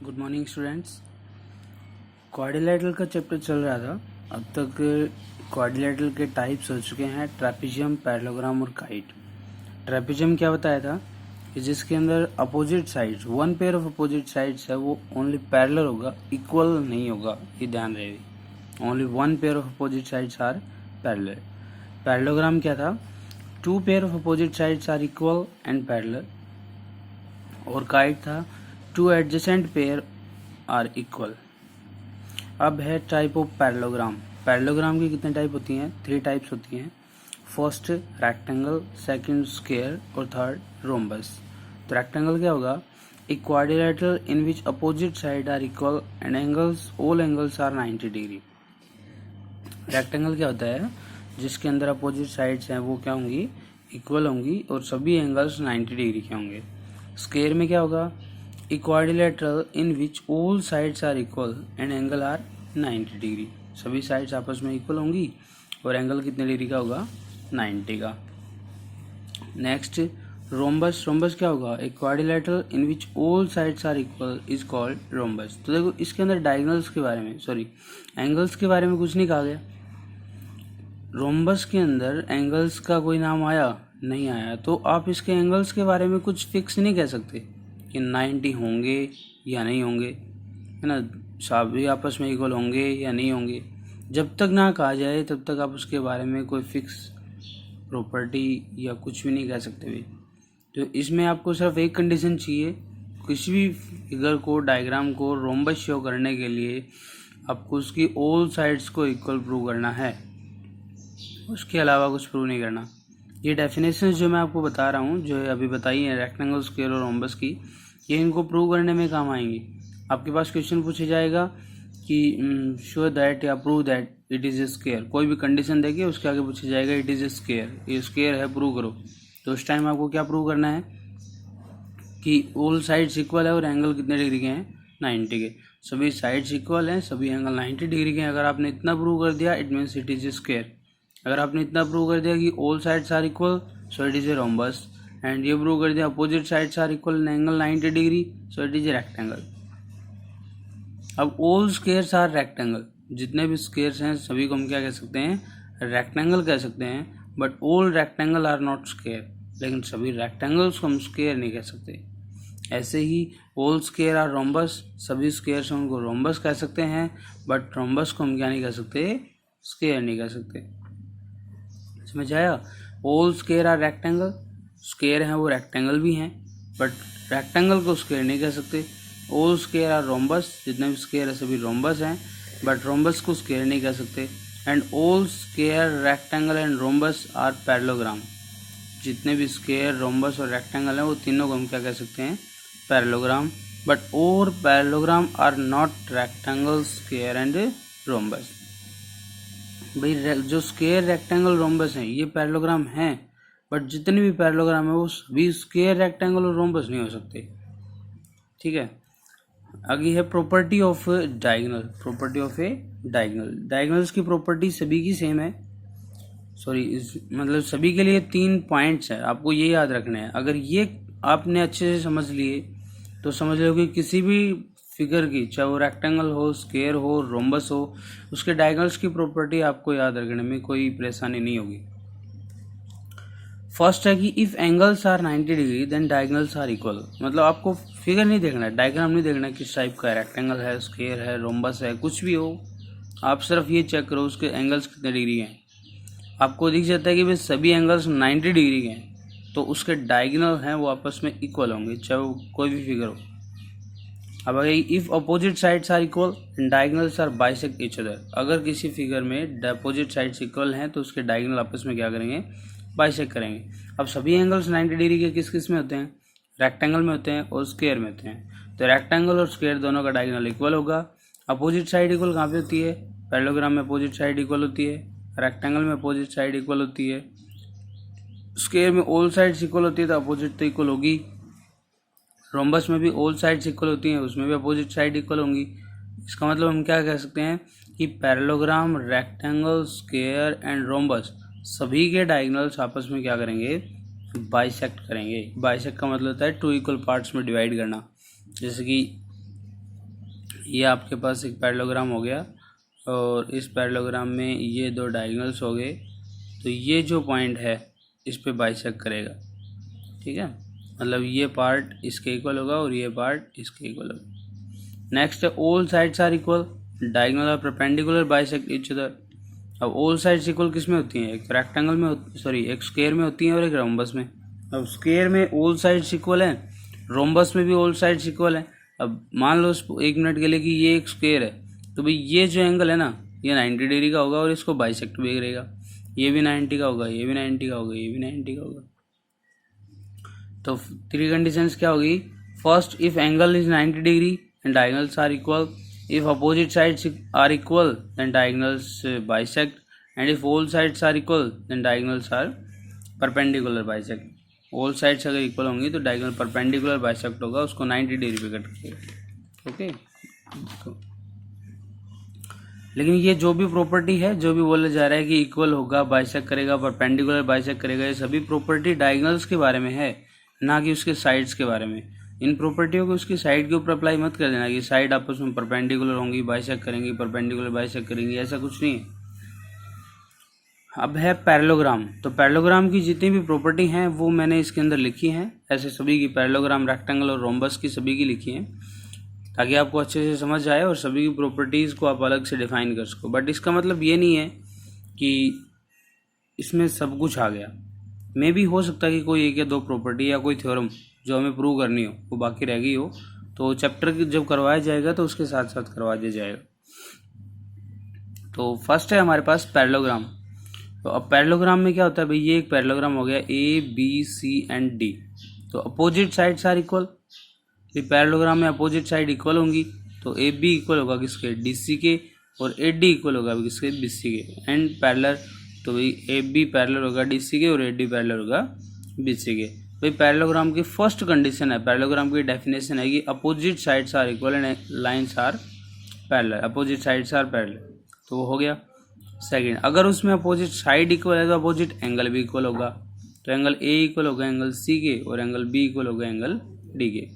Good morning students. Quadrilateral का chapter चल रहा था। अब तक क्वाड्रिलेटरल के टाइप्स हो चुके हैं ट्रेपेजियम, पैरेललोग्राम और काइट। ट्रेपेजियम क्या बताया था कि जिसके अंदर opposite sides, one pair of opposite sides है वो ओनली पैरेलल होगा, इक्वल नहीं होगा, ये ध्यान रहे। Only one pair of opposite sides are parallel. Parallelogram क्या था? Two pair of opposite sides are equal and parallel. और काइट था two adjacent pair are equal. अब है टाइप ऑफ पैरेललोग्राम। पैरेललोग्राम की कितने टाइप होती हैं? 3 टाइप्स होती हैं। फर्स्ट रेक्टेंगल, सेकंड स्क्वायर और थर्ड रोम्बस। तो रेक्टेंगल क्या होगा? A quadrilateral in which opposite side are equal and angles, all angles are 90 degree. Rectangle क्या होता है? जिसके अंदर अपोजिट साइड्स हैं वो क्या होंगी? इक्वल होंगी और सभी एंगल्स 90 डिग्री के होंगे। स्क्वायर में क्या होगा? A quadrilateral in which all sides are equal and angle are 90 degree. सभी साइड्स आपस में इक्वल होंगी और एंगल कितने डिग्री का होगा? 90 का। Next rhombus. रोम्बस क्या होगा? A quadrilateral in which all sides are equal is called rhombus. तो देखो इसके अंदर डायगोनल्स के बारे में, सॉरी एंगल्स के बारे में कुछ नहीं कहा गया। रोम्बस के अंदर एंगल्स का कोई नाम आया? नहीं आया। तो आप इसके एंगल्स के बारे में कुछ फिक्स नहीं कह सकते कि 90 होंगे या नहीं होंगे, है ना, सभी आपस में इक्वल होंगे या नहीं होंगे। जब तक ना कहा जाए तब तक आप उसके बारे में कोई फिक्स प्रॉपर्टी या कुछ भी नहीं कह सकते भी। तो इसमें आपको सिर्फ एक कंडीशन चाहिए, किसी भी फिगर को, डायग्राम को रोम्बस शो करने के लिए आपको उसकी ऑल साइड्स को इक्वल प्रूव करना है, उसके अलावा कुछ प्रूव नहीं करना। ये डेफिनेशंस जो मैं आपको बता रहा हूँ, जो अभी बताई है रेक्टेंगल, स्क्वायर और रोम्बस की, ये इनको प्रूव करने में काम आएंगी। आपके पास क्वेश्चन पूछा जाएगा कि शो दैट या prove that it is a square. कोई भी कंडीशन देके उसके आगे पूछा जाएगा इट इज़ ए स्क्वायर, ये स्क्वायर है, प्रूव करो। तो उस टाइम आपको क्या प्रूव करना है कि ऑल साइड्स इक्वल है और एंगल कितने डिग्री के हैं? 90 के। सभी साइड्स इक्वल हैं, सभी एंगल 90 डिग्री के हैं। अगर आपने इतना प्रूव कर दिया it means it is a square. अगर आपने इतना प्रूव कर दिया कि all sides are equal so it is a rhombus, and ये प्रूव कर दिया opposite sides are equal and angle 90 degree so it is a rectangle. अब ऑल स्क्वायर्स आर रेक्टेंगल, जितने भी स्क्वायर्स हैं सभी को हम क्या कह सकते हैं? रेक्टेंगल कह सकते हैं। But all rectangle are not square, लेकिन सभी रेक्टेंगल्स को हम स्क्वायर नहीं कह सकते। ऐसे ही ऑल स्क्वायर आर रोम्बस, सभी स्क्वायर्स उनको रोम्बस कह सकते हैं, बट रोम्बस को हम क्या नहीं कह सकते? स्क्वायर नहीं कह सकते। समझ आया? All square are rectangle, square हैं वो रेक्टेंगल भी हैं, बट रेक्टेंगल को स्क्वायर नहीं कह सकते। ऑल स्क्वायर आर रोम्बस, जितने भी स्क्वायर है सभी रोम्बस हैं, बट रोम्बस को स्क्वायर नहीं कह सकते। And all square, rectangle and rhombus are parallelogram, जितने भी स्क्वायर, रोम्बस और रेक्टेंगल हैं वो तीनों को हम क्या कह सकते हैं? पैरेललोग्राम। बट और parallelogram are not rectangle, square and rhombus. भाई जो स्क्वायर, रेक्टेंगल, रोम्बस हैं ये पैरेललोग्राम हैं, बट जितने भी पैरेललोग्राम है वो भी स्क्वायर, रेक्टेंगल और रोम्बस नहीं हो सकते। ठीक है। आगे है property of diagonal. Property of A diagonal. Diagonals की प्रॉपर्टी सभी की सेम है, सॉरी मतलब सभी के लिए 3 पॉइंट्स है, आपको ये याद रखना है। अगर ये आपने अच्छे से समझ लिए तो समझ लो कि किसी भी फिगर की, चाहे वो रेक्टेंगल हो, स्क्वायर हो, रोम्बस हो, उसके डायगोनल्स की प्रॉपर्टी आपको याद रखने में कोई परेशानी नहीं होगी। फर्स्ट है कि if angles are 90 degree then diagonals are equal. मतलब आपको फिगर नहीं देखना है, डायग्राम नहीं देखना है किस टाइप का है, रेक्टेंगल है, स्क्वायर है, रोम्बस है, कुछ भी हो, आप सिर्फ ये चेक करो उसके एंगल्स कितने डिग्री के हैं। आपको दिख जाता है कि भाई सभी एंगल्स 90 डिग्री के हैं, तो उसके डायगोनल हैं वो आपस में इक्वल होंगे, चाहे वो कोई भी फिगर हो। अब अगर if opposite sides are equal and diagonals are bisect each other, अगर किसी फिगर में अपोजिट साइड्स इक्वल हैं तो उसके डायगोनल आपस में क्या करेंगे? बाइसेक्ट करेंगे। अब सभी एंगल्स 90 डिग्री के किस किस में होते हैं? रेक्टेंगल में होते हैं और स्क्वायर में होते हैं। तो रेक्टेंगल और स्क्वायर दोनों का डायगोनल इक्वल होगा। अपोजिट साइड इक्वल कहाँ पे होती है? पैरेललोग्राम में अपोजिट साइड इक्वल होती है, रेक्टेंगल में अपोजिट साइड इक्वल होती है, स्क्वायर में ऑल साइड्स इक्वल होती है तो अपोजिट तो इक्वल होगी। रोम्बस में भी ऑल साइड्स इक्वल होती हैं, उसमें भी अपोजिट साइड इक्वल होंगी। इसका मतलब हम क्या कह सकते हैं कि parallelogram, rectangle, square and rhombus सभी के डायगोनल्स आपस में क्या करेंगे? बाइसेक्ट करेंगे। बाइसेक्ट का मतलब होता है 2 इक्वल पार्ट्स में डिवाइड करना। जैसे कि ये आपके पास एक पैरेललोग्राम हो गया और इस पैरेललोग्राम में ये दो डायगोनल्स हो गए, तो ये जो पॉइंट है इस पे बाइसेक्ट करेगा, ठीक है। मतलब ये पार्ट इसके इक्वल होगा और ये पार्ट इसके इक्वल होगा। नेक्स्ट है all sides are equal, diagonal और परपेंडिकुलर बाइसेक्ट ईच अदर। अब ऑल साइड्स इक्वल किस में होती हैं? एक रेक्टेंगल में एक स्क्वायर में होती हैं और एक रोम्बस में। अब स्क्वायर में ऑल साइड्स इक्वल हैं, रोम्बस में भी ऑल साइड्स इक्वल हैं। अब मान लो 1 मिनट के लिए कि ये एक स्क्वायर है, तो भाई ये जो एंगल है ना ये 90 डिग्री का होगा और इसको बाइसेक्ट भी करेगा। ये भी 90 का होगा, ये भी 90 का होगा, ये भी 90 का होगा। तो 3 कंडीशंस क्या होगी? First, if angle is 90 degree and diagonals are equal, if opposite sides are equal then diagonals bisect, and if all sides are equal then diagonals are perpendicular bisect। all sides अगर equal होंगी तो diagonal perpendicular bisect होगा, उसको 90 degree पे cut करेगा, okay. तो लेकिन ये जो भी प्रॉपर्टी है, जो भी बोला जा रहा है कि इक्वल होगा, बाइसेक्ट करेगा, परपेंडिकुलर बाइसेक्ट करेगा, ये सभी प्रॉपर्टी डायगोनल्स के बारे में है, ना कि उसके साइड्स के बारे में। इन प्रॉपर्टियों को उसकी साइड के ऊपर अप्लाई मत कर देना कि साइड आपस में परपेंडिकुलर होंगी, बाइसेक्ट करेंगी, परपेंडिकुलर बाइसेक्ट करेंगी, ऐसा कुछ नहीं है। अब है पैरेललोग्राम। तो पैरेललोग्राम की जितनी भी प्रॉपर्टी हैं वो मैंने इसके अंदर लिखी हैं, ऐसे सभी की, पैरेललोग्राम, रेक्टेंगल और रोम्बस की सभी की लिखी हैं, ताकि आपको अच्छे से समझ आए और सभी की प्रॉपर्टीज़ को आप अलग से डिफाइन कर सको। बट इसका मतलब ये नहीं है कि इसमें सब कुछ आ गया। मे भी हो सकता है कि कोई एक या दो प्रॉपर्टी या कोई थ्योरम जो हमें प्रूव करनी हो वो बाकी रह गई हो, तो चैप्टर जब करवाया जाएगा तो उसके साथ साथ करवा दिया जाएगा। तो फर्स्ट है हमारे पास पैरेललोग्राम। तो अब पैरेललोग्राम में क्या होता है भाई? ये एक पैरेललोग्राम हो गया ABCD। तो opposite sides are equal. Parallelogram में अपोजिट साइड इक्वल होंगी, तो AB इक्वल होगा किसके? DC के, और AD इक्वल होगा किसके? BC के। एंड पैरेलल, तो भाई AB पैरेलल होगा DC के और AD पैरेलल होगा BC के। भाई पैरेललोग्राम की फर्स्ट कंडीशन है, पैरेललोग्राम की डेफिनेशन है कि opposite sides are equal and lines are parallel, opposite sides are parallel, तो वो हो गया। सेकंड, अगर उसमें अपोजिट साइड इक्वल है तो अपोजिट एंगल भी इक्वल होगा, तो एंगल A इक्वल होगा एंगल C के और एंगल B इक्वल होगा एंगल D के।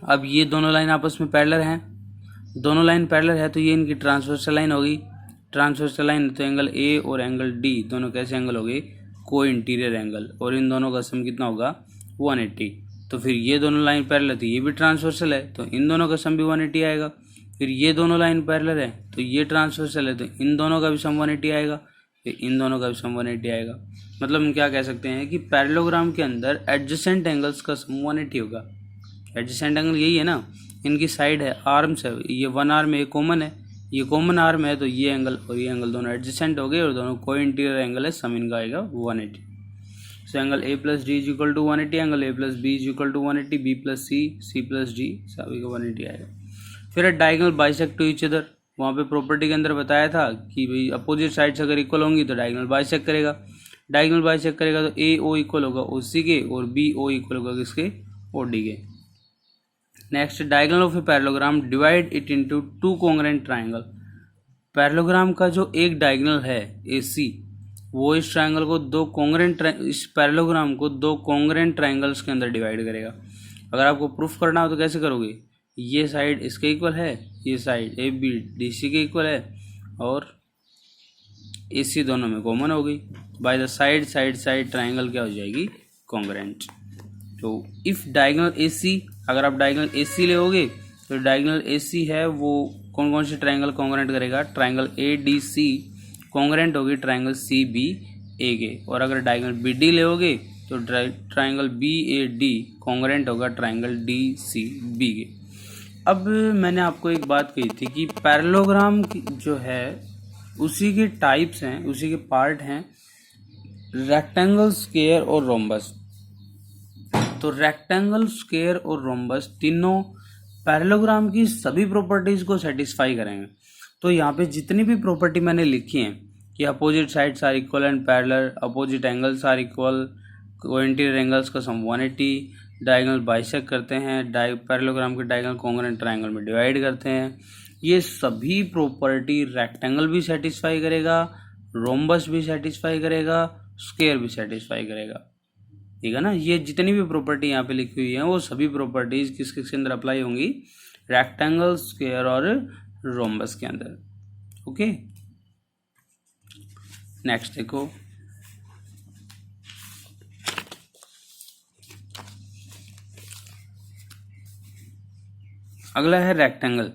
अब ये दोनों लाइन आपस में पैरेलल हैं, दोनों लाइन पैरेलल है तो ये इनकी ट्रांसवर्सल लाइन होगी। ट्रांसवर्सल लाइन तो एंगल A और एंगल D दोनों कैसे एंगल हो गए? को इंटीरियर एंगल, और इन दोनों का सम कितना होगा? 180। तो फिर ये दोनों लाइन पैरेलल है तो ये भी ट्रांसवर्सल है, तो इन दोनों का सम भी 180 आएगा। फिर ये दोनों लाइन पैरेलल है तो ये ट्रांसवर्सल है तो इन दोनों का भी सम 180 आएगा, फिर इन दोनों का भी सम 180 आएगा। मतलब हम क्या कह सकते हैं कि पैरेललोग्राम के अंदर एडजेसेंट एंगल्स का सम 180 होगा। एडजेसेंट एंगल यही है ना, इनकी साइड है, आर्म्स है, ये वन आर्म है, ये कॉमन है, ये कॉमन आर्म है, तो ये एंगल और ये एंगल दोनों एडजेसेंट हो गए और दोनों को इंटीरियर एंगल है, सम इनका आएगा 180। So angle A + D is equal to 180, angle A + B is equal to 180, B + C, C + D सभी का 180 आएगा। फिर diagonal bisect to each other, वहाँ पे प्रॉपर्टी के अंदर बताया था कि भाई अपोजिट साइड्स अगर इक्वल होंगी तो डायगोनल बाइसेक्ट करेगा। डायगोनल बाइसेक्ट करेगा तो AO इक्वल होगा OC के और BO इक्वल होगा किसके? OD के। Next, diagonal of a parallelogram divide it into 2 congruent triangle. Parallelogram का जो एक डायगोनल है AC, वो इस ट्रायंगल को इस पैरेललोग्राम को 2 कॉन्ग्रुएंट ट्रायंगल्स के अंदर डिवाइड करेगा। अगर आपको प्रूफ करना हो तो कैसे करोगे? ये साइड इसके इक्वल है, ये साइड AB DC के इक्वल है और AC दोनों में कॉमन हो गई। बाय द साइड ट्रायंगल क्या हो जाएगी? कॉन्ग्रुएंट। तो इफ डायगोनल AC, अगर आप डायगोनल AC लेओगे तो डायगोनल AC है वो कौन कौन से ट्रायंगल कॉन्ग्रुएंट करेगा? ट्रायंगल ADC कॉन्ग्रुएंट होगी ट्रायंगल CBA के, और अगर डायगोनल BD लेओगे तो ट्रायंगल BAD कॉन्ग्रुएंट होगा ट्रायंगल DCB के। अब मैंने आपको एक बात कही थी कि पैरेललोग्राम जो है उसी के टाइप्स हैं, उसी के पार्ट हैं रेक्टेंगल, स्क्वायर और रोम्बस। तो रेक्टेंगल, स्क्वायर और रोम्बस तीनों पैरेललोग्राम की सभी प्रॉपर्टीज को सेटिस्फाई करेंगे। तो यहाँ पे जितनी भी प्रॉपर्टी मैंने लिखी हैं कि opposite sides are equal and parallel, opposite angles are equal, interior angles का सम 180, डायगोनल बाइसेक्ट करते हैं, पैरेललोग्राम के डायगोनल कॉन्ग्रुएंट ट्रायंगल में डिवाइड करते हैं, ये सभी प्रॉपर्टी रेक्टेंगल भी सेटिस्फाई करेगा, रोम्बस भी सेटिस्फाई करेगा, स्क्वायर भी सेटिस्फाई करेगा। ठीक है ना? ये जितनी भी प्रॉपर्टी यहाँ पे लिखी हुई है वो सभी प्रॉपर्टीज किसके अंदर अप्लाई होंगी? रेक्टेंगल, स्क्वायर और रोम्बस के अंदर। ओके, नेक्स्ट देखो, अगला है रेक्टेंगल।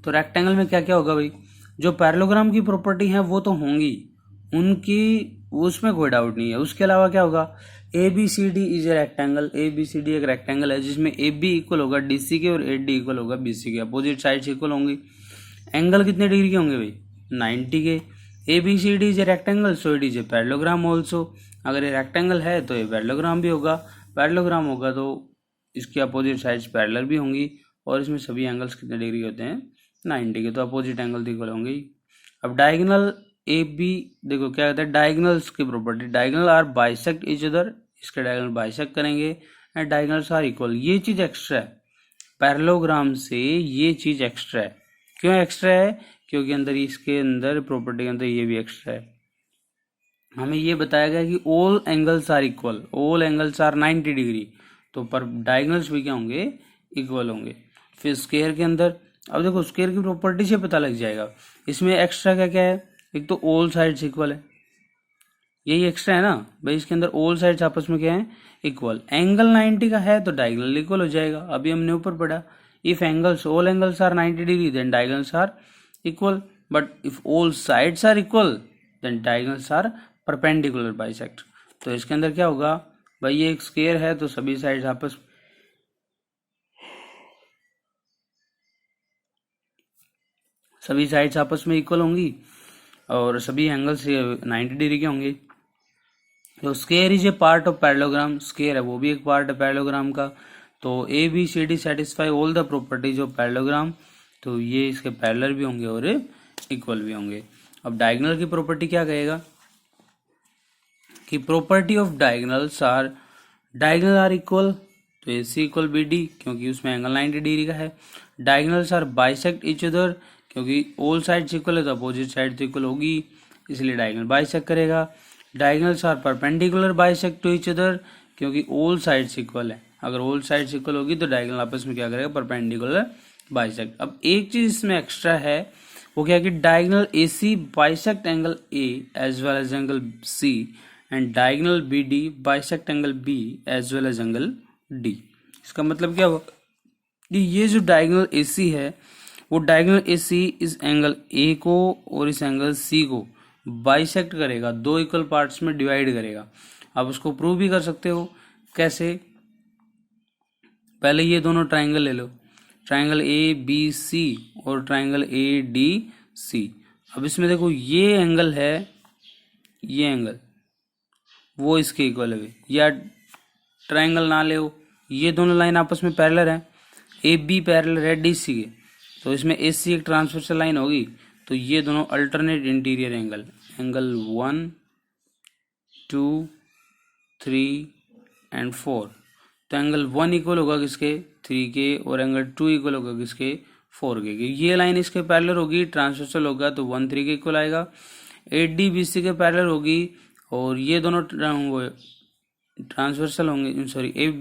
तो रेक्टेंगल में क्या क्या होगा भाई, जो पैरेललोग्राम की प्रॉपर्टी है वो तो होंगी, उनकी उसमें कोई डाउट नहीं है। उसके अलावा क्या होगा, A B C D is a rectangle. A B C D एक रेक्टेंगल है जिसमें ए बी इक्वल होगा डी सी के और ए डी इक्वल होगा बी सी के, अपोजिट साइड्स इक्वल होंगी। एंगल कितने डिग्री के होंगे भाई, 90 के। A B C D is a rectangle, so it is a parallelogram also. अगर ये रेक्टेंगल है तो ये पैरेललोग्राम भी होगा, पैरेललोग्राम होगा तो इसकी अपोजिट साइड्स पैरेलल भी होंगी, और इसमें सभी एंगल्स कितने डिग्री के होते हैं, 90 के, तो अपोजिट एंगल इक्वल होंगे। अब डायगोनल ए बी, देखो क्या कहता है डायगोनल्स की property, diagonal are bisect each other, इसके डायगोनल बाइसेक्ट करेंगे, एंड डायगोनल्स आर इक्वल। ये चीज एक्स्ट्रा है पैरेललोग्राम से, ये चीज एक्स्ट्रा है। क्यों एक्स्ट्रा है, क्योंकि अंदर इसके अंदर प्रॉपर्टी के अंदर ये भी एक्स्ट्रा है। हमें ये बताया गया कि all angles are equal, all angles are 90 degree, तो पर डायगोनल्स भी क्या होंगे, इक्वल होंगे। फिर स्क्वायर के अंदर, अब देखो स्क्वायर की प्रॉपर्टी से पता लग जाएगा, इसमें एक्स्ट्रा क्या क्या है, एक तो ऑल साइड्स इक्वल है, यही एक्स्ट्रा है ना भाई, इसके अंदर ऑल साइड्स आपस में क्या है, इक्वल। एंगल 90 का है तो डायगोनल इक्वल हो जाएगा, अभी हमने ऊपर पढ़ा, if angles all angles are 90 degree then diagonals are equal, but if all sides are equal then diagonals are perpendicular bisect. तो इसके अंदर क्या होगा भाई, ये एक स्क्वायर है तो सभी साइड्स आपस में इक्वल होंगी और सभी एंगल्स 90 डिग्री के होंगे। तो square is a part of parallelogram, square है वो भी एक पार्ट है पैरेललोग्राम का। तो A B C D satisfy all the properties of parallelogram, तो ये इसके पैरेलल भी होंगे और इक्वल भी होंगे। अब डायगोनल की प्रॉपर्टी क्या कहेगा कि property of diagonal are equal, तो A C equal B D, क्योंकि उसमें एंगल 90 डिग्री का है। Diagonals are bisect each other, क्योंकि ऑल साइड्स इक्वल है तो अपोजिट साइड इक्वल होगी, इसलिए डायगोनल बाइसेक्ट करेगा। Diagonals are perpendicular bisect to each other, क्योंकि ऑल साइड्स इक्वल है, अगर ऑल साइड्स इक्वल होगी तो डायगोनल आपस में क्या करेगा, परपेंडिकुलर बाइसेक्ट। अब एक चीज इसमें एक्स्ट्रा है, वो क्या कि diagonal A C bisect angle A as well as angle C, and diagonal B D bisect angle B as well as angle D. इसका मतलब क्या हुआ कि ये जो डायगोनल ए सी है, वो डायगोनल ए सी इस एंगल ए को और इस एंगल सी को बाइसेक्ट करेगा, दो इक्वल पार्ट्स में डिवाइड करेगा। आप उसको प्रूव भी कर सकते हो, कैसे, पहले ये दोनों ट्राइंगल ले लो, ट्राइंगल ए बी सी और ट्राइंगल ए डी सी। अब इसमें देखो ये एंगल है, ये एंगल वो इसके इक्वल है, या ट्राइंगल ना ले, ये दोनों लाइन आपस में पैरेलल है, ए बी पैरेलल है डी सी के, तो इसमें ए सी एक ट्रांसवर्सल लाइन होगी, तो ये दोनों alternate interior angle, angle 1 2 3 and 4, तो एंगल 1 इक्वल होगा किसके, 3 के, और एंगल 2 इक्वल होगा किसके, 4 के। ये लाइन इसके पैरेलल होगी, ट्रांसवर्सल होगा तो 1 3 के इक्वल आएगा। ए डी बी सी के पैरेलल होगी और ये दोनों ट्रांसवर्सल होंगे, sorry A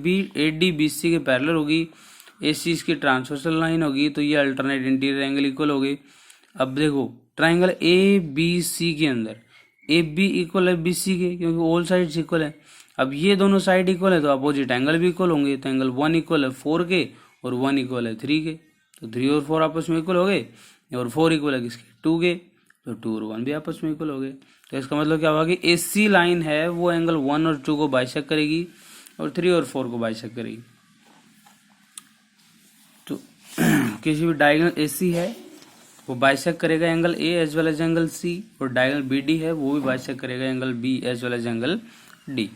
D B C के पैरेलल होगी, ए सी इसकी ट्रांसवर्सल लाइन होगी, तो ये अल्टरनेट इंटीरियर एंगल इक्वल हो गए। अब देखो ट्राइंगल ए बी सी के अंदर ए बी इक्वल है बी सी के, क्योंकि ऑल साइड्स इक्वल है। अब ये दोनों साइड इक्वल है तो अपोजिट एंगल भी इक्वल होंगे, तो एंगल 1 इक्वल है 4 के और 1 इक्वल है 3 के, तो 3 और 4 आपस में इक्वल हो गए, और 4 इक्वल है किसके, 2 के, तो 2 और 1 भी आपस में इक्वल हो गए। तो इसका मतलब क्या होगा कि ए सी लाइन है वो एंगल 1 और 2 को बाइसेक्ट करेगी और 3 और 4 को बाइसेक्ट करेगी। तो किसी भी डायगोनल ए सी है वो बाइसेक्ट करेगा angle A as well as angle C, और डायगोनल बी डी है वो भी बाइसेक्ट करेगा angle B as well as angle D.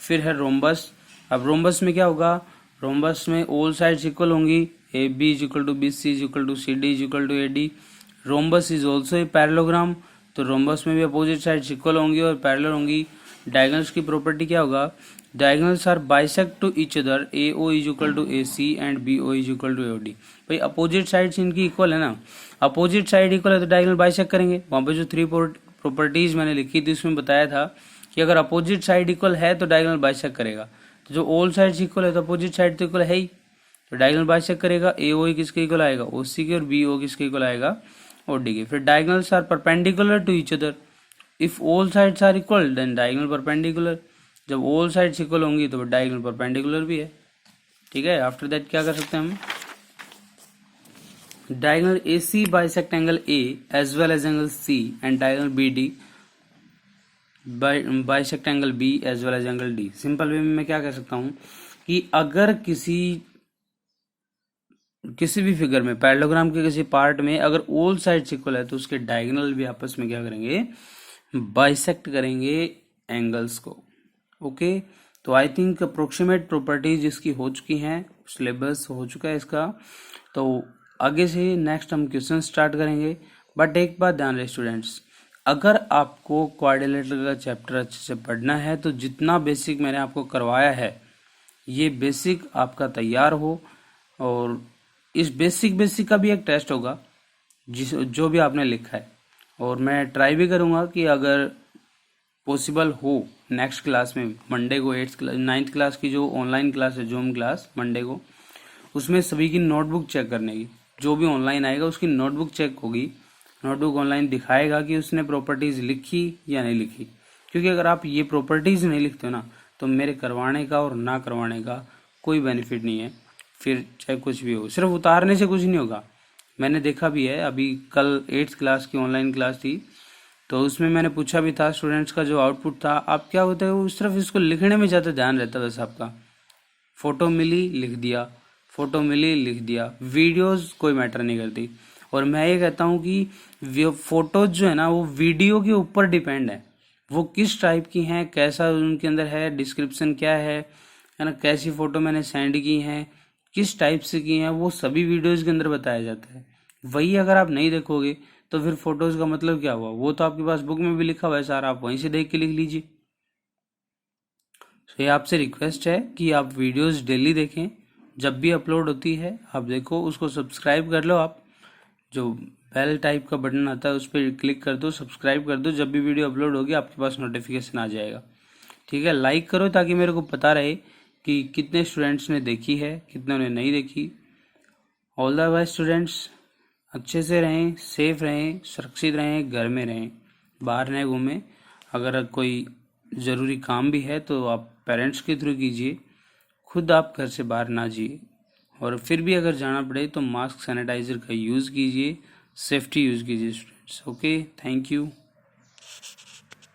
फिर है रोम्बस। अब रोम्बस में क्या होगा, रोम्बस में ऑल साइड्स इक्वल होंगी, A B is equal to B C is equal to C D is equal to A D. Rhombus is also a parallelogram, तो rhombus में भी अपोजिट साइड्स इक्वल होंगी और पैरेलल होंगी। Diagonals की property क्या होगा, diagonals are bisect to each other, A O is equal to A C and B O is equal to A D. भाई अपोजिट साइड्स इनकी इक्वल है ना, अपोजिट साइड इक्वल है तो डायगोनल बाइसेक्ट करेंगे। वहां पे जो 3 प्रॉपर्टीज मैंने लिखी थी उसमें बताया था कि अगर अपोजिट साइड इक्वल है तो डायगोनल बाइसेक्ट करेगा, तो जो ऑल साइड्स इक्वल है तो अपोजिट साइड तो इक्वल है ही, फिर डायगोनल बाइसेक्ट करेगा, ए ओ किसके इक्वल आएगा, ओ सी के, और बी ओ किसके इक्वल आएगा, ओ डी के। फिर diagonals are perpendicular to each other, if all sides are equal then diagonal perpendicular. जब ऑल साइड्स इक्वल होंगी तो डायगोनल परपेंडिकुलर भी है, ठीक है। आफ्टर दैट क्या कर सकते हैं हम, diagonal A C bisect angle A as well as angle C, and diagonal B D bisect angle B as well as angle D. Simple way में मैं क्या कह सकता हूं कि अगर किसी भी फिगर में, पैरेललोग्राम के किसी पार्ट में अगर ऑल साइड्स इक्वल है तो उसके डायगोनल भी आपस में क्या करेंगे, बाइसेक्ट करेंगे एंगल्स को। ओके, तो आई थिंक अप्रोक्सीमेट प्रॉपर्टीज इसकी हो चुकी हैं, सिलेबस हो चुका है इसका। तो आगे से नेक्स्ट हम क्वेश्चन स्टार्ट करेंगे। बट एक बात ध्यान रहे स्टूडेंट्स, अगर आपको क्वाड्रिलेटरल का चैप्टर अच्छे से पढ़ना है तो जितना बेसिक मैंने आपको करवाया है ये बेसिक आपका तैयार हो, और इस बेसिक का भी एक टेस्ट होगा जो भी आपने लिखा है। और मैं ट्राई भी करूंगा कि अगर पॉसिबल हो नेक्स्ट क्लास में, मंडे को 9th क्लास की जो ऑनलाइन क्लास है, जूम क्लास मंडे को, उसमें सभी की नोटबुक चेक करने की, जो भी ऑनलाइन आएगा उसकी नोटबुक चेक होगी। नोटबुक ऑनलाइन दिखाएगा कि उसने प्रॉपर्टीज लिखी या नहीं लिखी, क्योंकि अगर आप ये प्रॉपर्टीज नहीं लिखते हो ना तो मेरे करवाने का और ना करवाने का कोई बेनिफिट नहीं है। फिर चाहे कुछ भी हो, सिर्फ उतारने से कुछ नहीं होगा। मैंने देखा भी है, अभी कल 8th क्लास की ऑनलाइन क्लास थी तो उसमें मैंने पूछा भी था स्टूडेंट्स का जो आउटपुट था, आप क्या होता है वो सिर्फ इसको लिखने में ज़्यादा ध्यान रहता है बस आपका। फोटो मिली लिख दिया, फोटो मिली लिख दिया, वीडियोस कोई मैटर नहीं करती। और मैं ये कहता हूँ कि फोटोज जो है ना वो वीडियो के ऊपर डिपेंड है, वो किस टाइप की हैं, कैसा उनके अंदर है, डिस्क्रिप्शन क्या है ना, कैसी फोटो मैंने सेंड की हैं, किस टाइप से की हैं, वो सभी वीडियोज के अंदर बताया जाता है। वही अगर आप नहीं देखोगे तो फिर फोटोज का मतलब क्या हुआ, वो तो आपके पास बुक में भी लिखा हुआ है सारा, आप वहीं से देख के लिख लीजिए। तो ये आपसे रिक्वेस्ट है कि आप वीडियोस डेली देखें, जब भी अपलोड होती है आप देखो, उसको सब्सक्राइब कर लो। आप जो बेल टाइप का बटन आता है उस पर क्लिक कर दो, सब्सक्राइब कर दो, जब भी वीडियो अपलोड होगी आपके पास नोटिफिकेशन आ जाएगा, ठीक है। लाइक करो ताकि मेरे को पता रहे कि कितने स्टूडेंट्स ने देखी है, कितने ने नहीं देखी। ऑल द बेस्ट स्टूडेंट्स, अच्छे से रहें, सेफ रहें, सुरक्षित रहें, घर में रहें, बाहर नहीं घूमें। अगर कोई ज़रूरी काम भी है तो आप पेरेंट्स के थ्रू कीजिए, खुद आप घर से बाहर ना जाइए। और फिर भी अगर जाना पड़े तो मास्क सैनिटाइज़र का यूज़ कीजिए, सेफ्टी यूज़ कीजिए स्टूडेंट्स। Okay, thank you.